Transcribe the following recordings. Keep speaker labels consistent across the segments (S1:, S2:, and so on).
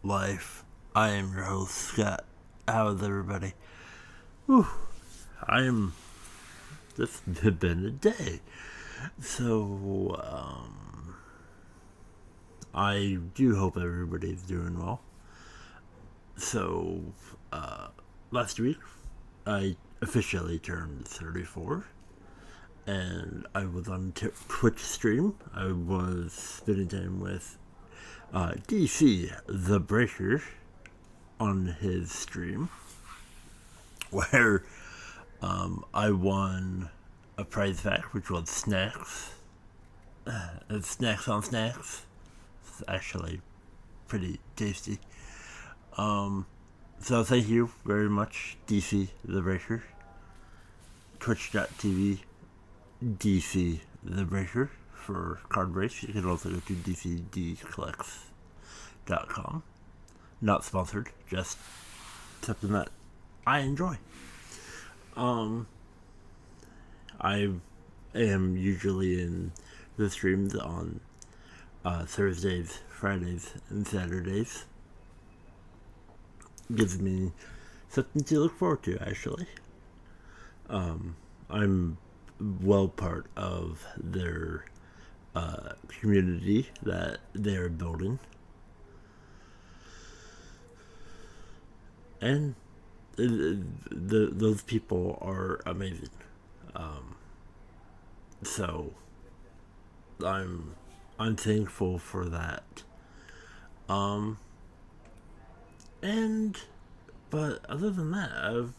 S1: life. I am your host, Scott. How is everybody? Whew, I am. This has been a day. So, I do hope everybody's doing well. So, last week, I officially turned 34. And I was on Twitch stream. I was spending time with DC the Breaker on his stream, where I won a prize pack, which was snacks. Snacks on snacks. It's actually pretty tasty. So thank you very much, DC the Breaker. Twitch.tv DC the Breaker for card race. You can also go to dcdcollects.com. Not sponsored, just something that I enjoy. I am usually in the streams on Thursdays, Fridays, and Saturdays. Gives me something to look forward to, actually. I'm well part of their community that they're building. And those people are amazing. So I'm thankful for that. But other than that, I've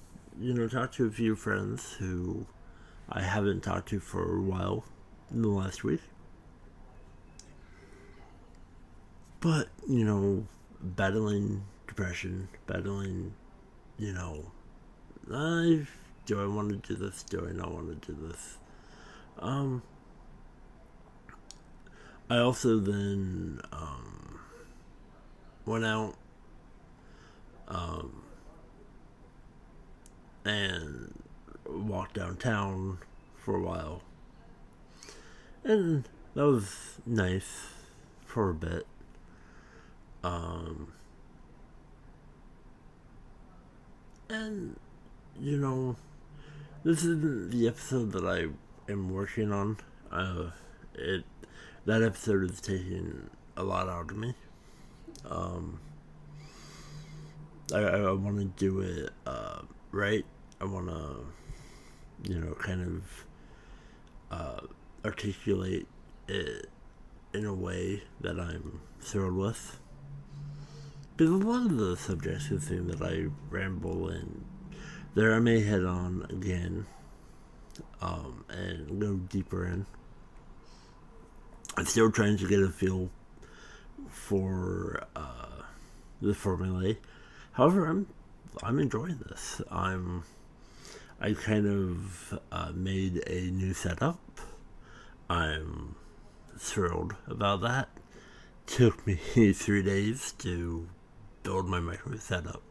S1: talked to a few friends who I haven't talked to for a while in the last week. But, battling depression, battling, do I want to do this? Do I not want to do this? I also then went out and walked downtown for a while, and that was nice for a bit. And this isn't the episode that I am working on. That episode is taking a lot out of me. I want to do it right. I want to, kind of articulate it in a way that I'm thrilled with. Because a lot of the subjects is things that I ramble in there I may head on again and go deeper in. I'm still trying to get a feel for the formulae. However, I'm enjoying this. I kind of made a new setup. I'm thrilled about that. Took me 3 days to build my micro setup.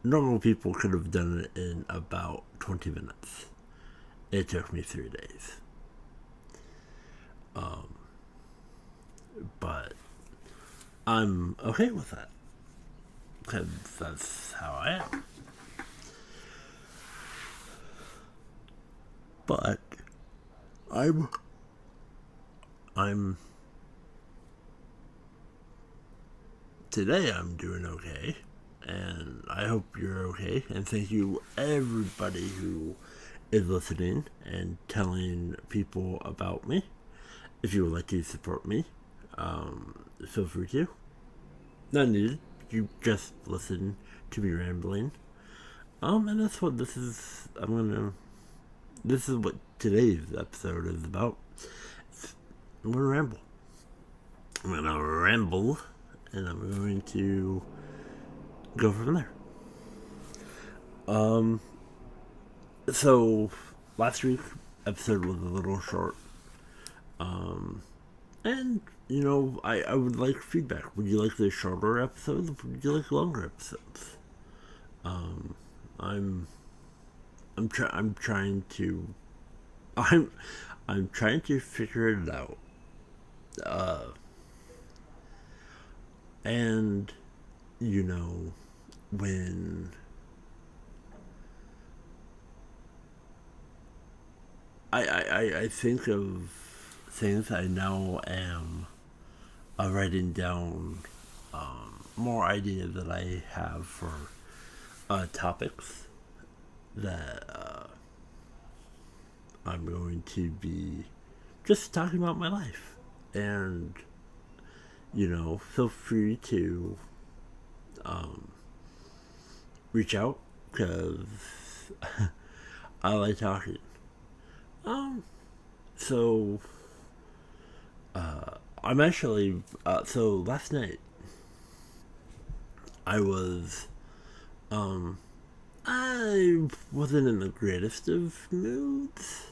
S1: Normal people could have done it in about 20 minutes. It took me 3 days. But I'm okay with that. Because that's how I am. But today I'm doing okay, and I hope you're okay, and thank you everybody who is listening and telling people about me. If you would like to support me, feel free to. Not needed, you just listen to me rambling. And that's what this is. This is what today's episode is about. I'm gonna ramble. And I'm going to go from there. So last week's episode was a little short. And I would like feedback. Would you like the shorter episodes? Would you like longer episodes? I'm trying to figure it out. And, you know, when I think of things I now am writing down more ideas that I have for topics that I'm going to be just talking about my life. And, you know, feel free to reach out because I like talking. Um, so, I'm actually, so last night I was, um, I wasn't in the greatest of moods,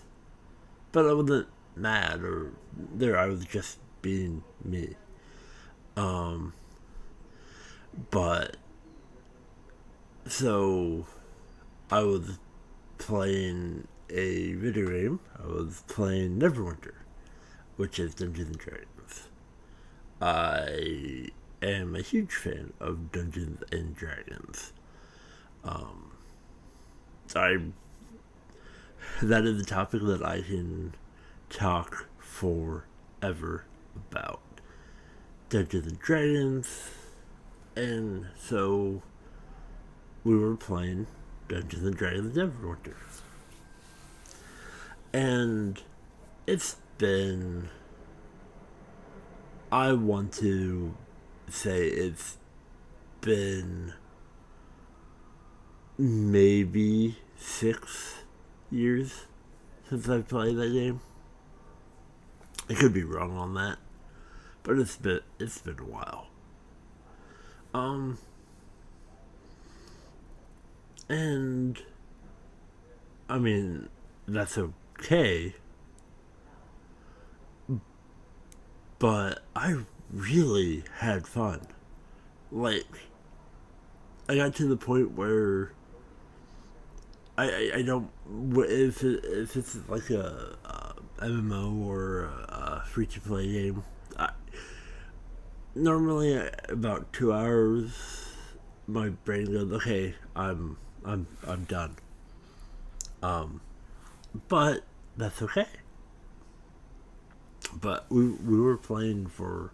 S1: but I wasn't mad or there. I was just being me. Um, but so I was playing a video game. I was playing Neverwinter, which is Dungeons and Dragons. I am a huge fan of Dungeons and Dragons. Um, I that is a topic that I can talk forever about Dungeons and Dragons, and so we were playing Dungeons and Dragons Neverwinter, and it's been. I want to say it's been maybe 6 years since I've played that game. I could be wrong on that, but it's been a while. Um, and I mean that's okay, but I really had fun. Like I got to the point where I don't if it's like a MMO or a free to play game. Normally about 2 hours, my brain goes, okay, I'm done. Um, but that's okay. But we were playing for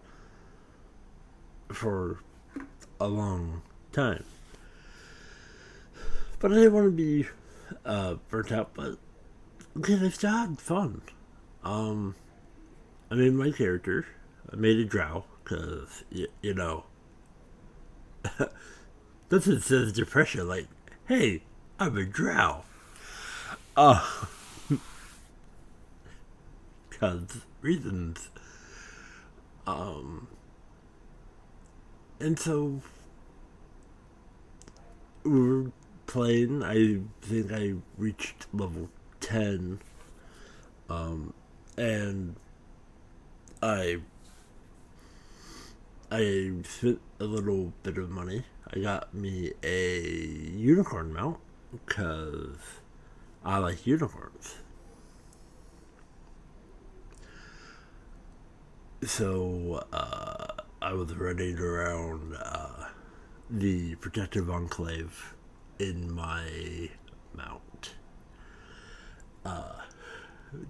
S1: a long time. But I didn't want to be burnt out. But again, I still had fun. Um, I made my character. I made a drow because you know that's what says depression. Like, hey, I'm a drow. Oh, because reasons. Um, and so we were playing. I think I reached level 10. And I I spent a little bit of money. I got me a unicorn mount because I like unicorns. So I was running around the protective enclave in my mount,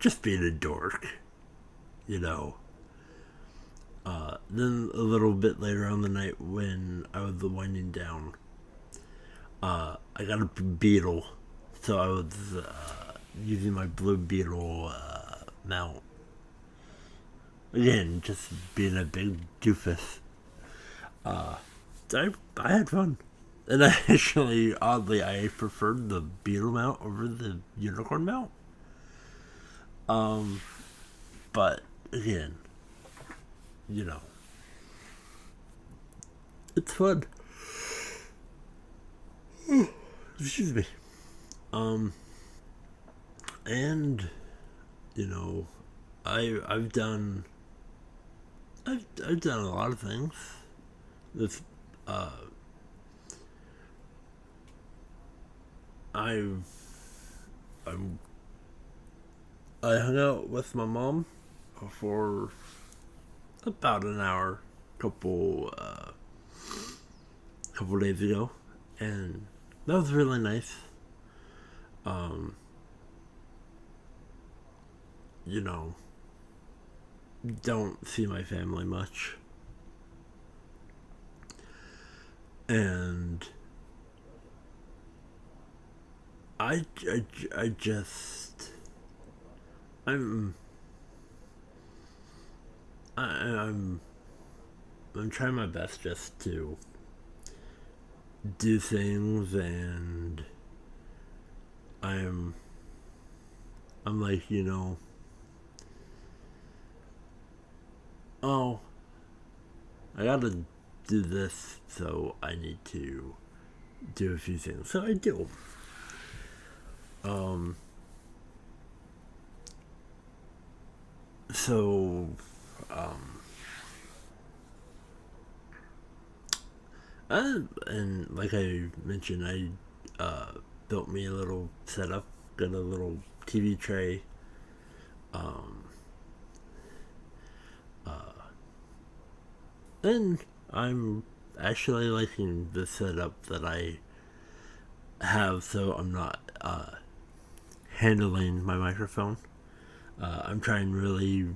S1: just being a dork, you know. Then a little bit later on the night when I was winding down, I got a beetle, so I was using my blue beetle mount. Again, just being a big doofus. I had fun. And I actually, oddly, I preferred the beetle mount over the unicorn mount. Um, but again, you know, it's fun. Excuse me. Um, and you know, I've done a lot of things. This uh, I've I'm I hung out with my mom for about an hour, couple. couple days ago, and that was really nice. Um, you know, don't see my family much, and I just I'm I'm I'm trying my best just to do things, and I'm I'm like, oh, I gotta do this, so I need to do a few things. So I do. Um, so, um, and like I mentioned, I built me a little setup, got a little TV tray, um, and I'm actually liking the setup that I have, so I'm not handling my microphone. I'm trying really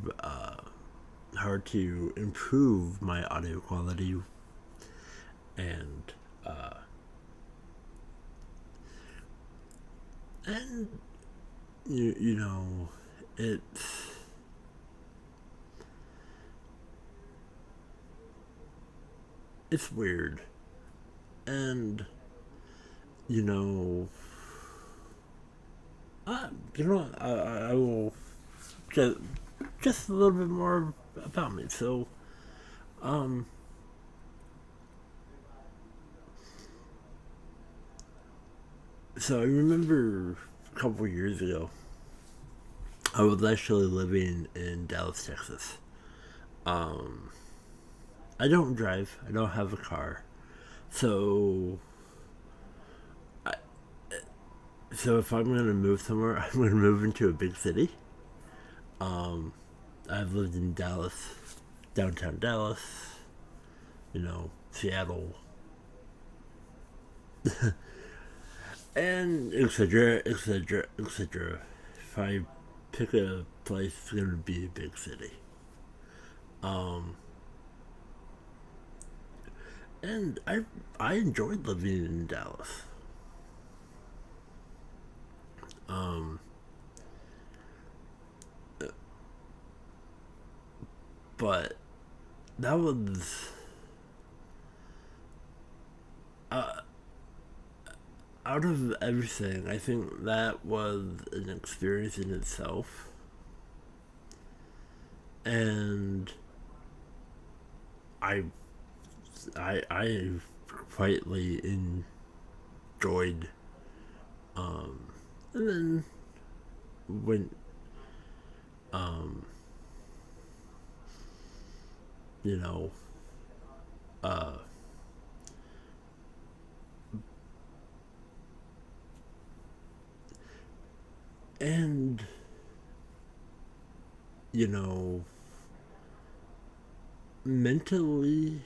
S1: hard to improve my audio quality, and uh, and you know it's weird, and you know I will just a little bit more about me. Um so I remember a couple years ago I was actually living in Dallas, Texas. um I don't drive, I don't have a car, so I, so if I'm gonna move somewhere, I'm gonna move into a big city. um I've lived in Dallas, downtown Dallas, Seattle, and etc., etc., etc. If I pick a place, it's gonna be a big city. Um, and I enjoyed living in Dallas. Um, but that was uh, out of everything. I think that was an experience in itself, and I I quietly enjoyed. Um, and then when um, you know uh, and you know mentally,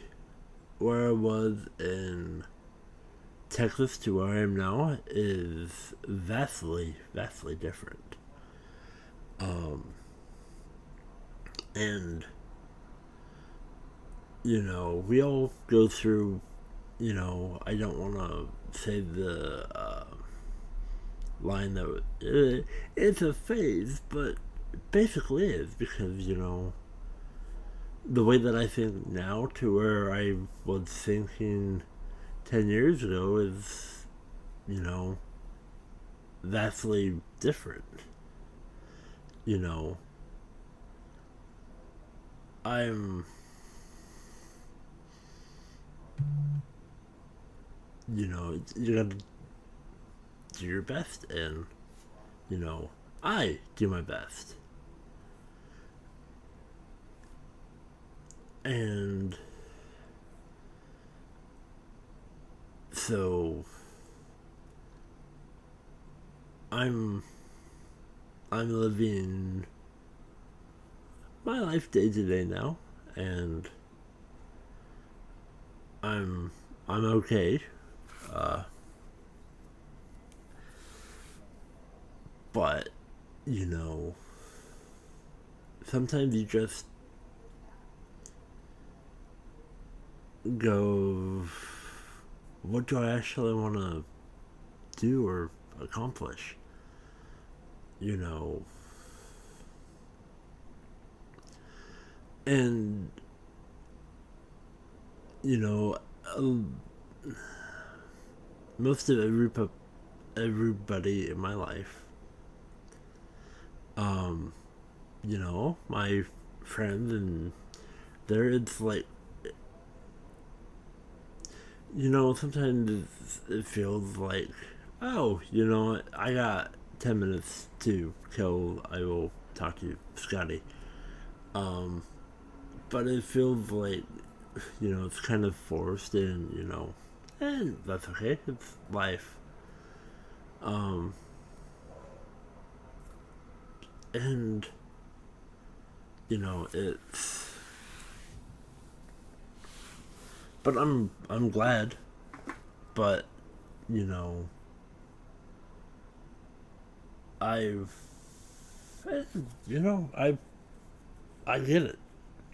S1: where I was in Texas to where I am now is vastly, vastly different. Um, and we all go through. I don't want to say the line that it's a phase, but basically is, because the way that I think now to where I was thinking 10 years ago is, you know, vastly different. You know, I'm, you gotta do your best, and, I do my best. And so I'm I'm living my life day to day now, and I'm I'm okay. Uh, but, you know, sometimes you just go, what do I actually want to do or accomplish? You know, and, you know, most of everybody in my life, um, you know, my friends and there, it's like, you know, sometimes it feels like, oh, you know what, I got 10 minutes to kill, I will talk to Scotty. Um, but it feels like, you know, it's kind of forced and, you know, and that's okay, it's life. Um, and, you know, it's, but I'm glad, but, you know, I've, you know, I get it.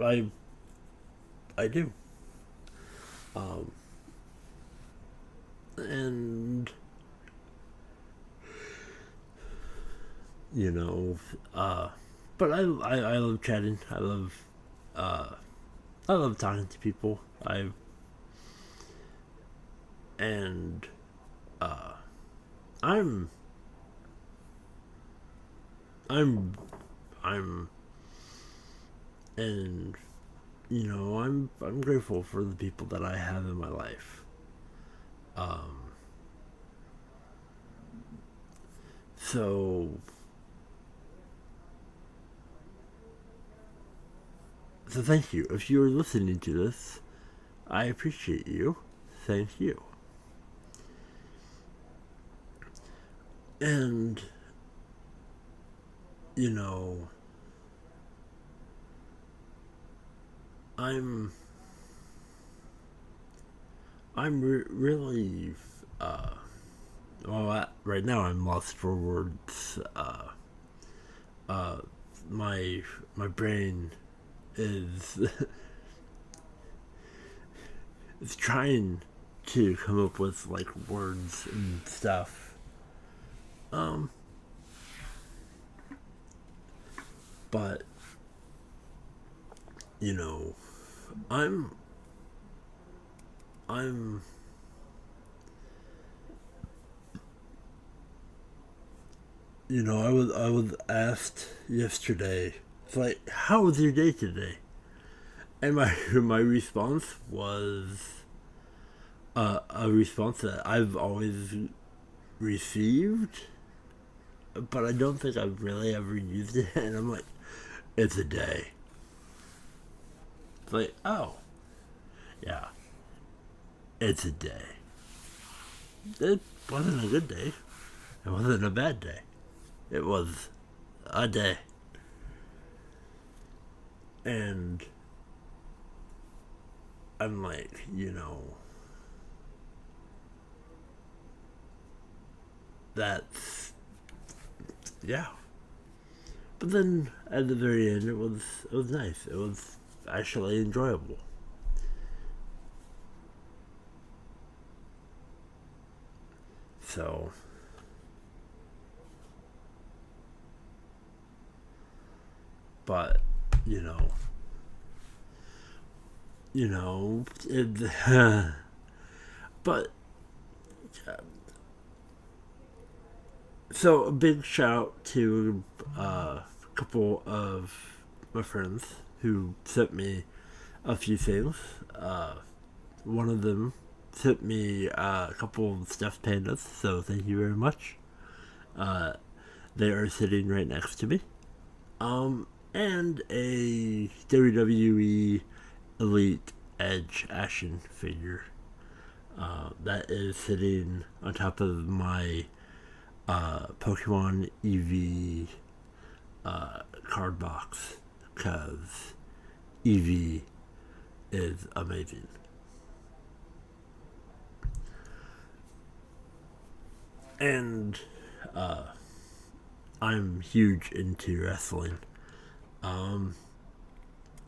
S1: I I do. Um, and you know, but I love chatting. Uh, I love talking to people. And uh, I'm I'm I'm and you know I'm grateful for the people that I have in my life. Um, so so thank you. If you're listening to this, I appreciate you. Thank you. And you know, I'm really uh right now I'm lost for words. Uh, my brain is is trying to come up with like words and stuff. Um, but you know, I'm I'm you know I was asked yesterday. It's like, how was your day today? And my response was a response that I've always received, but I don't think I've really ever used it. And I'm like, it's a day. It's like, oh, yeah, it's a day. It wasn't a good day. It wasn't a bad day. It was a day. And I'm like, you know, that's, yeah. But then at the very end, it was nice. It was actually enjoyable. So, but you know, it, but so a big shout to a couple of my friends who sent me a few things. Uh, One of them sent me a couple of stuffed pandas, so thank you very much. Uh, they are sitting right next to me. And a WWE Elite Edge action figure that is sitting on top of my Pokemon EV card box because EV is amazing. And I'm huge into wrestling. Um,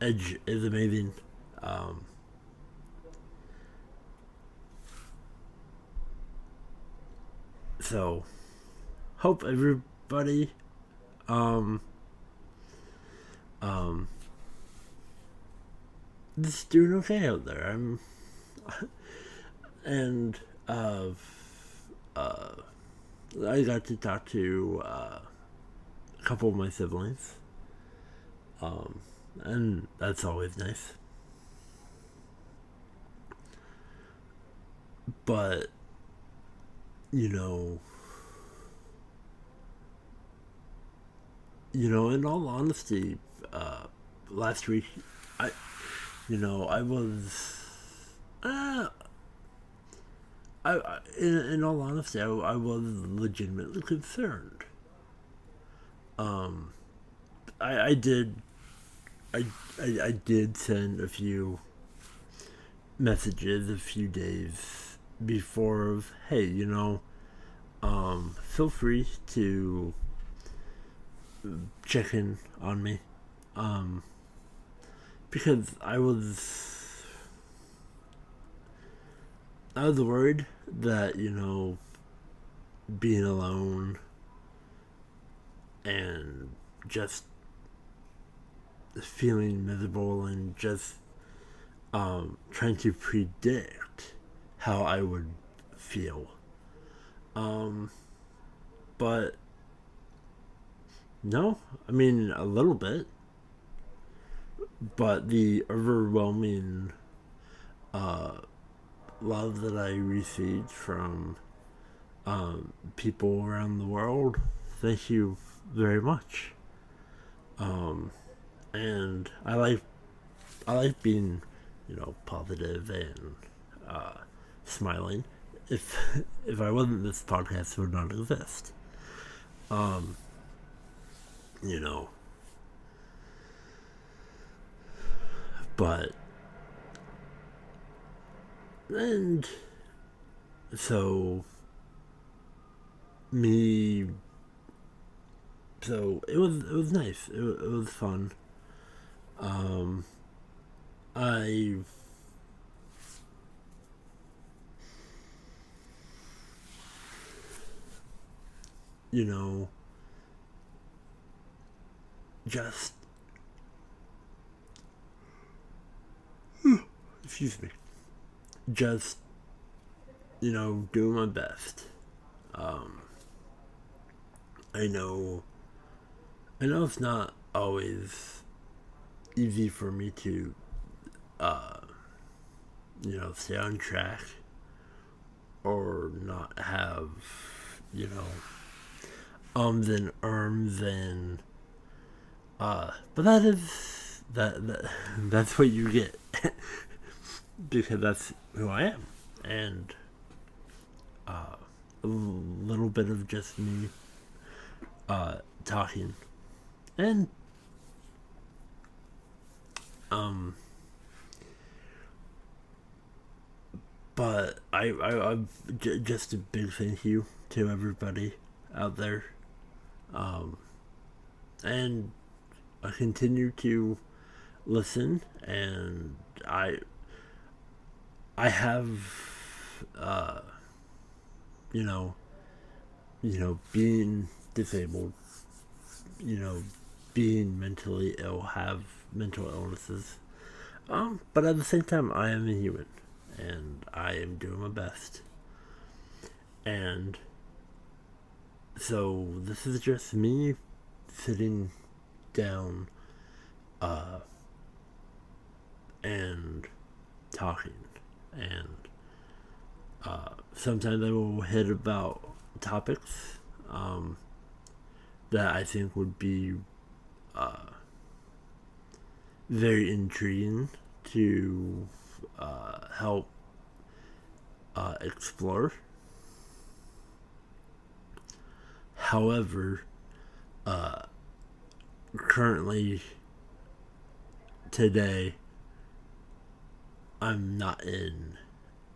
S1: Edge is amazing. Um, so hope everybody um, um, is doing okay out there. And uh, I got to talk to a couple of my siblings, um, and that's always nice. But you know, in all honesty, last week, I, I was, uh, in all honesty, I was legitimately concerned. Um, I did, I did send a few messages a few days before of, hey, feel free to check in on me. Um, because I was worried that, being alone and just feeling miserable and just trying to predict how I would feel. Um, but no, I mean, a little bit, but the overwhelming uh, love that I received from people around the world, thank you very much. Um, and I like being, positive and smiling. If if I wasn't, this podcast would not exist. Um, you know, but and so me, so it was nice. It was fun. Um, I you know just excuse me, just doing my best. Um, I know it's not always easy for me to uh, stay on track or not have ums and erms and but that's what you get because that's who I am. And a little bit of just me talking. And but just a big thank you to everybody out there. And I continue to listen, and I have you know being disabled, being mentally ill, have mental illnesses. But at the same time, I am a human, and I am doing my best. And so this is just me sitting down, and talking, and sometimes I will hit about topics that I think would be very intriguing to help explore. However, currently today, I'm not in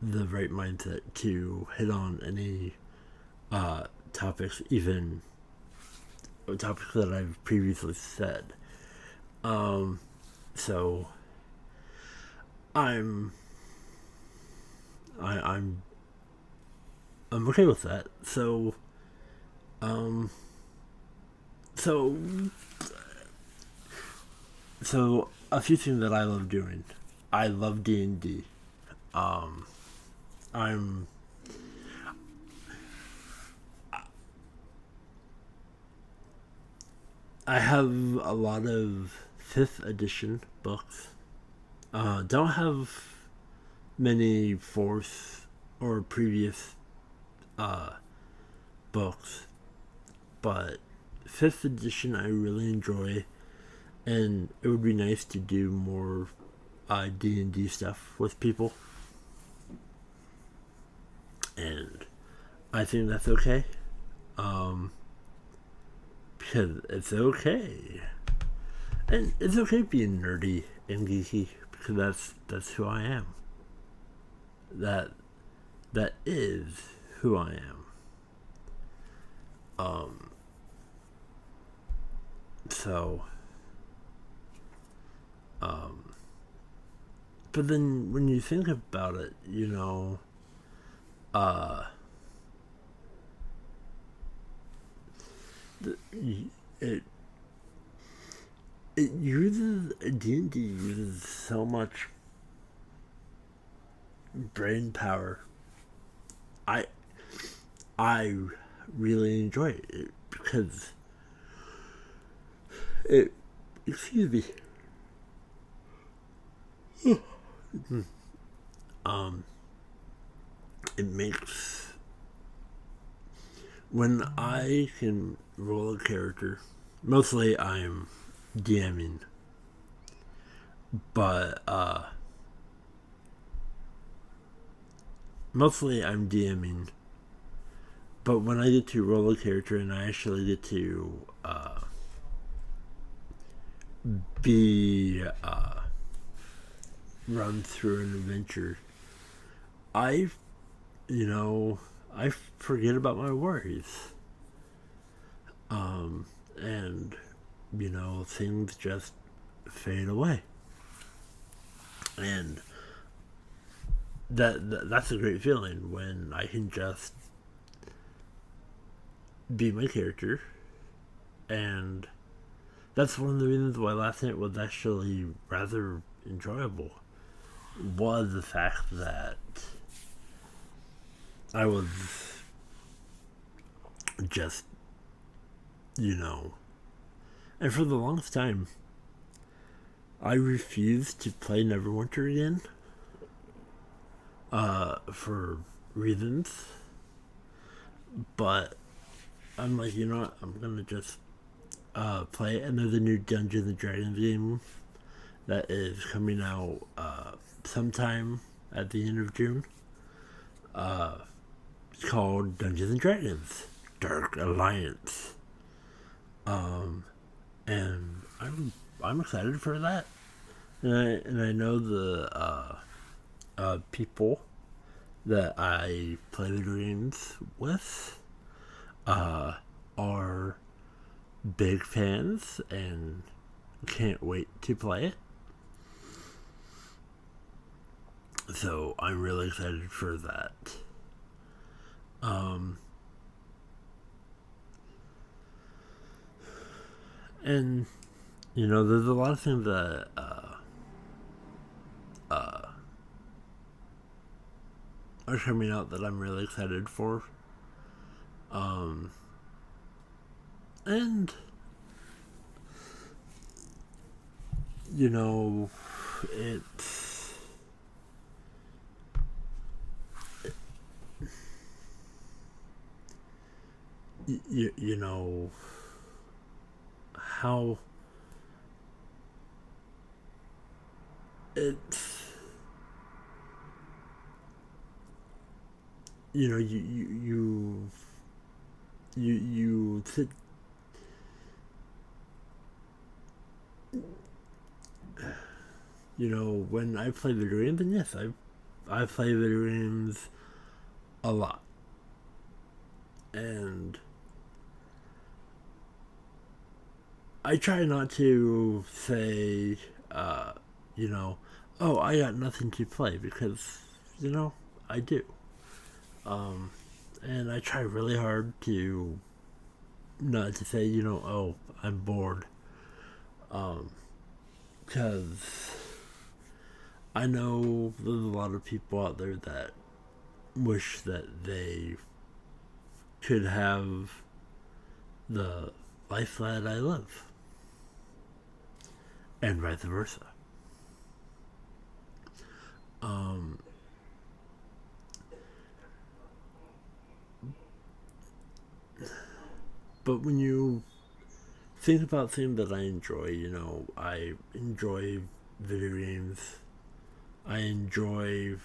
S1: the right mindset to hit on any topics, even topics that I've previously said. So I'm I, I'm I'm okay with that. Um, so so a few things that I love doing. I love D&D. Um, I'm I have a lot of fifth edition books. Don't have many fourth or previous uh, books, but fifth edition I really enjoy, and it would be nice to do more D&D stuff with people, and I think that's okay. Um, because it's okay, and it's okay being nerdy and geeky because that's who I am. That that is who I am. Um, so, um, but then when you think about it, uh, the, it it uses D&D uses so much brain power. I I really enjoy it because it excuse me. um it makes when I can roll a character, mostly I'm DMing, but mostly I'm DMing. But when I get to roll a character and I actually get to be run through an adventure, I I forget about my worries. And things just fade away. And that's a great feeling when I can just be my character. And that's one of the reasons why last night was actually rather enjoyable, was the fact that I was just, and for the longest time, I refused to play Neverwinter again, for reasons. But I'm like, you know what? I'm gonna just play it. And there's a new Dungeons and Dragons game that is coming out sometime at the end of June. It's called Dungeons and Dragons Dark Alliance. And I'm excited for that. And I know the people that I play the games with are big fans and can't wait to play it. So I'm really excited for that. And there's a lot of things that are coming out that I'm really excited for. And it's you know how it's you sit when I play video games, and yes, I play video games a lot, And I try not to say, you know, oh, I got nothing to play, because, I do. And I try really hard to not to say, oh, I'm bored. Because I know there's a lot of people out there that wish that they could have the life that I live, and vice versa. Um, but when you think about things that I enjoy, I enjoy video games. I enjoy,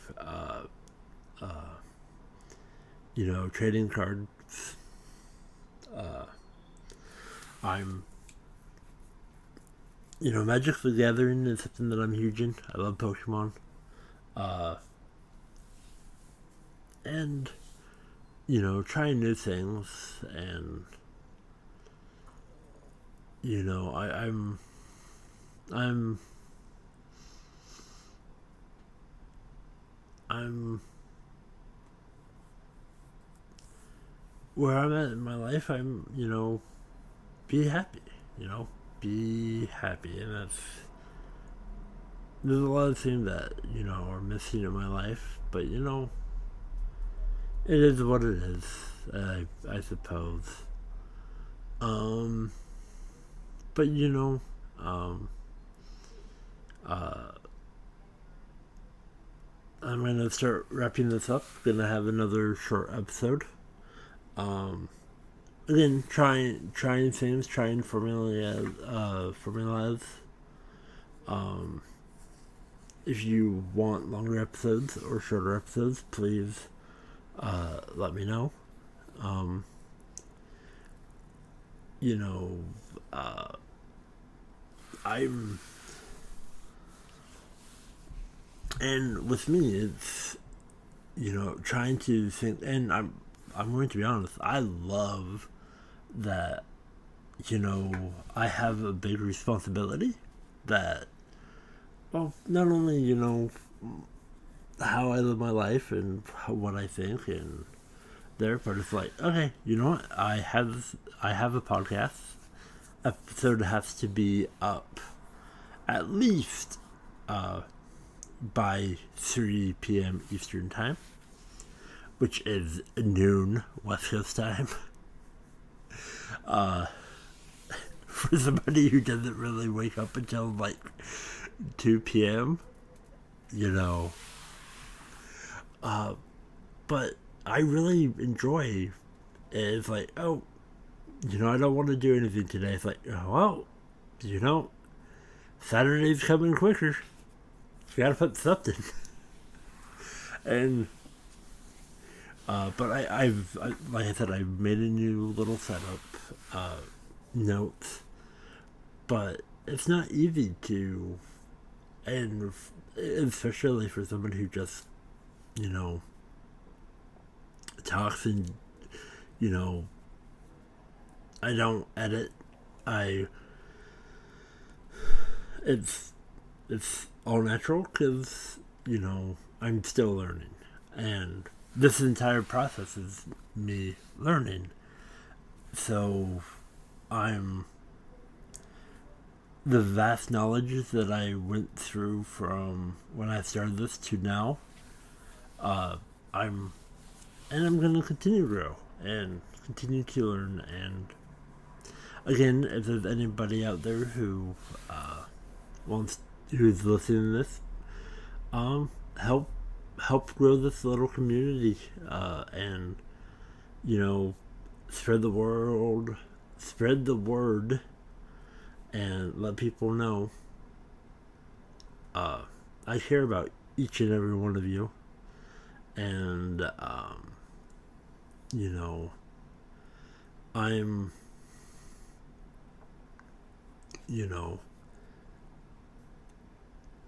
S1: trading cards. Uh, I'm, Magic the Gathering is something that I'm huge in. I love Pokemon. Uh, and, trying new things, and, I'm where I'm at in my life. I'm, be happy, be happy. And there's a lot of things that, are missing in my life, but, it is what it is, I suppose. But, I'm gonna start wrapping this up. Gonna have another short episode. Again, trying things, trying formulas. If you want longer episodes or shorter episodes, please let me know. I'm and with me, it's trying to think, and I'm going to be honest. I love that I have a big responsibility. That, well, not only how I live my life and what I think and there, but it's like, okay, you know what? I have a podcast. Episode has to be up at least by 3 p.m. Eastern Time, which is noon West Coast time. For somebody who doesn't really wake up until like 2 p.m., but I really enjoy it. It's like, oh, I don't want to do anything today. It's like, oh, well, Saturday's coming quicker. You gotta put something. And, but I've like I said, I've made a new little setup, notes, but it's not easy to, and especially for someone who just, talks and, I don't edit. It's all natural because, I'm still learning. And this entire process is me learning. So the vast knowledge that I went through from when I started this to now, I'm going to continue to grow and continue to learn. And again, if there's anybody out there who's listening to this, help grow this little community, and spread the word, and let people know. I care about each and every one of you, and I'm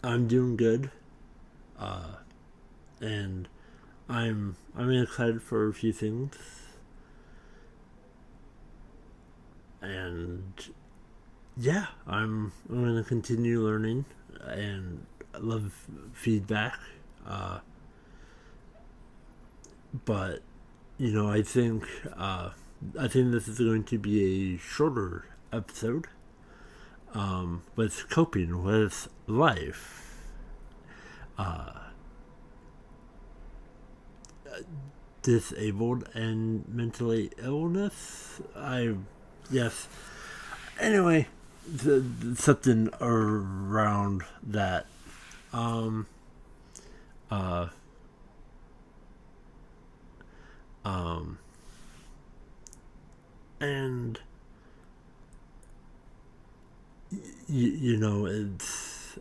S1: I'm doing good, and I'm excited for a few things. And yeah, I'm gonna continue learning, and I love feedback. Uh, but I think this is going to be a shorter episode. With coping with life. Uh, Disabled and mentally illness. Yes. Anyway, something around that. Um, uh, um, and you know, it's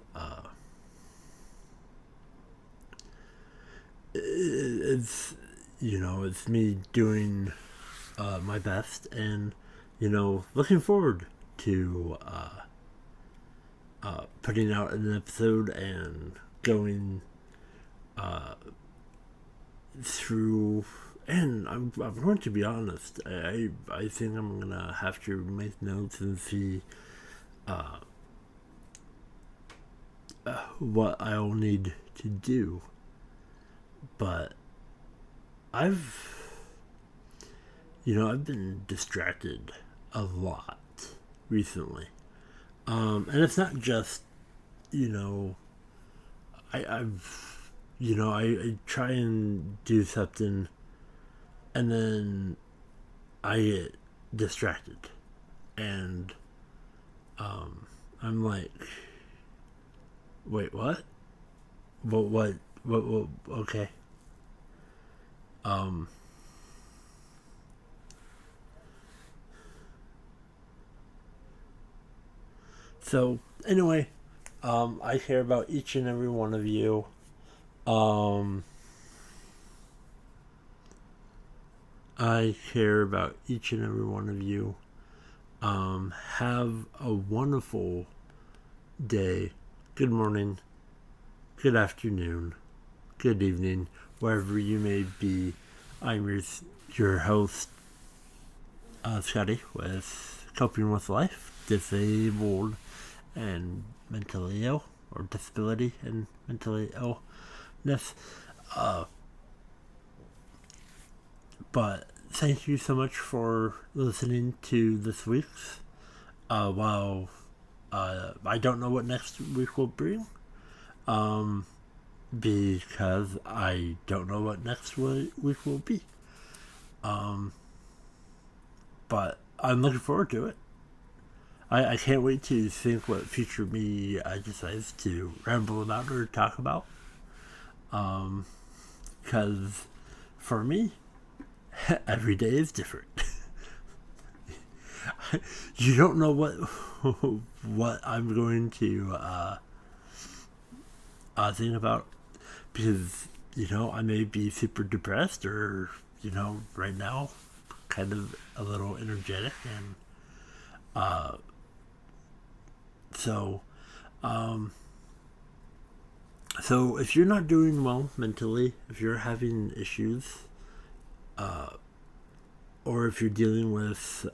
S1: it's me doing my best, and looking forward to putting out an episode and going uh, through. And I'm going to be honest. I think I'm gonna have to make notes and see what I'll need to do. But I've I've been distracted a lot recently. And it's not just, I've, I try and do something, and then I get distracted. And I'm like, wait, what? What, okay. Um, so, anyway, I care about each and every one of you. I care about each and every one of you. Have a wonderful day, good morning, good afternoon, good evening, wherever you may be. I'm your host, Scotty, with Coping with Life, Disabled and Mentally Ill, or Disability and Mentally Illness. But thank you so much for listening to this week's. While I don't know what next week will bring, because I don't know what next week will be. But I'm looking forward to it. I can't wait to think what future me decides to ramble about or talk about. Because for me, every day is different. You don't know what I'm going to think about, because I may be super depressed, or right now kind of a little energetic, and so if you're not doing well mentally, if you're having issues, or if you're dealing with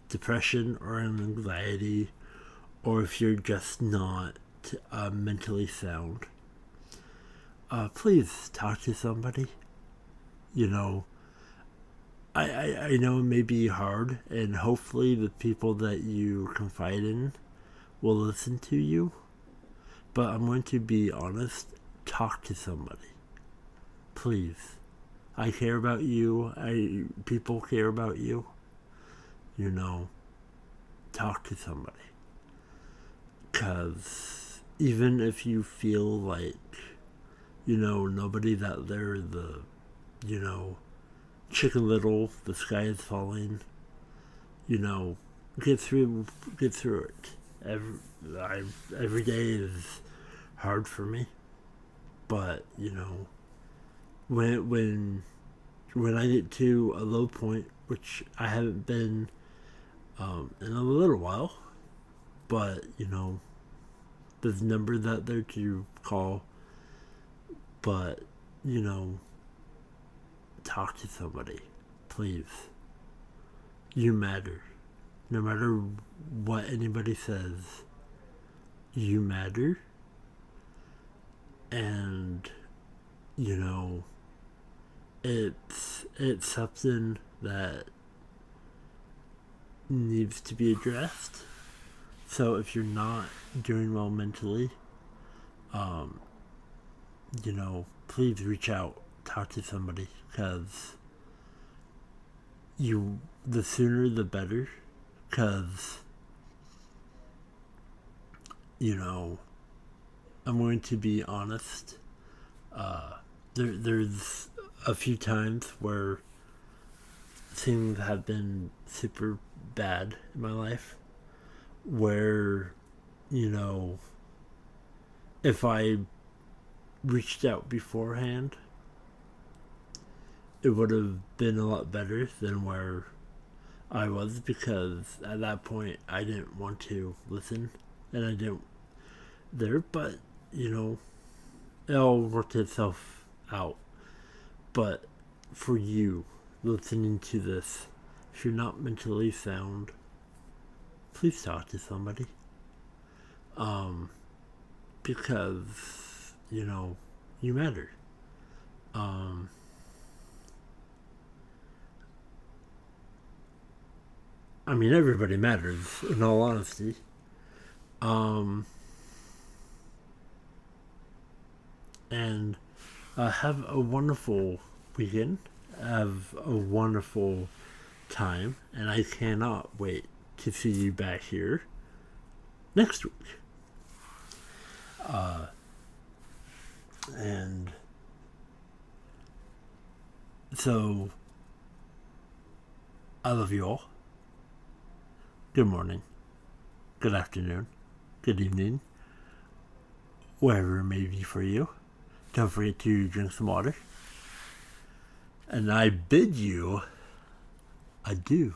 S1: depression or anxiety, or if you're just not mentally sound, please talk to somebody. I know it may be hard, and hopefully the people that you confide in will listen to you, but I'm going to be honest. Talk to somebody, please. I care about you. People care about you. Talk to somebody. Because even if you feel like, nobody's out there, Chicken Little, the sky is falling, get through it. Every day is hard for me, but when I get to a low point, which I haven't been in a little while, but there's numbers out there to call, but talk to somebody, please. You matter. no matter what anybody says, you matter. And, you know, it's something that needs to be addressed. So if you're not doing well mentally, you know, please reach out, talk to somebody, because the sooner the better, because, you know, I'm going to be honest. There's a few times where things have been super bad in my life, where, you know, if I reached out beforehand, it would have been a lot better than where I was, because at that point I didn't want to listen and I didn't there, but you know, it all worked itself out. But for you listening to this, if you're not mentally sound, please talk to somebody. Because, you know, you matter. I mean, everybody matters, in all honesty. And have a wonderful weekend. Have a wonderful time. And I cannot wait to see you back here next week. And so, I love you all. Good morning, good afternoon, good evening, wherever it may be for you. Don't forget to drink some water. And I bid you adieu.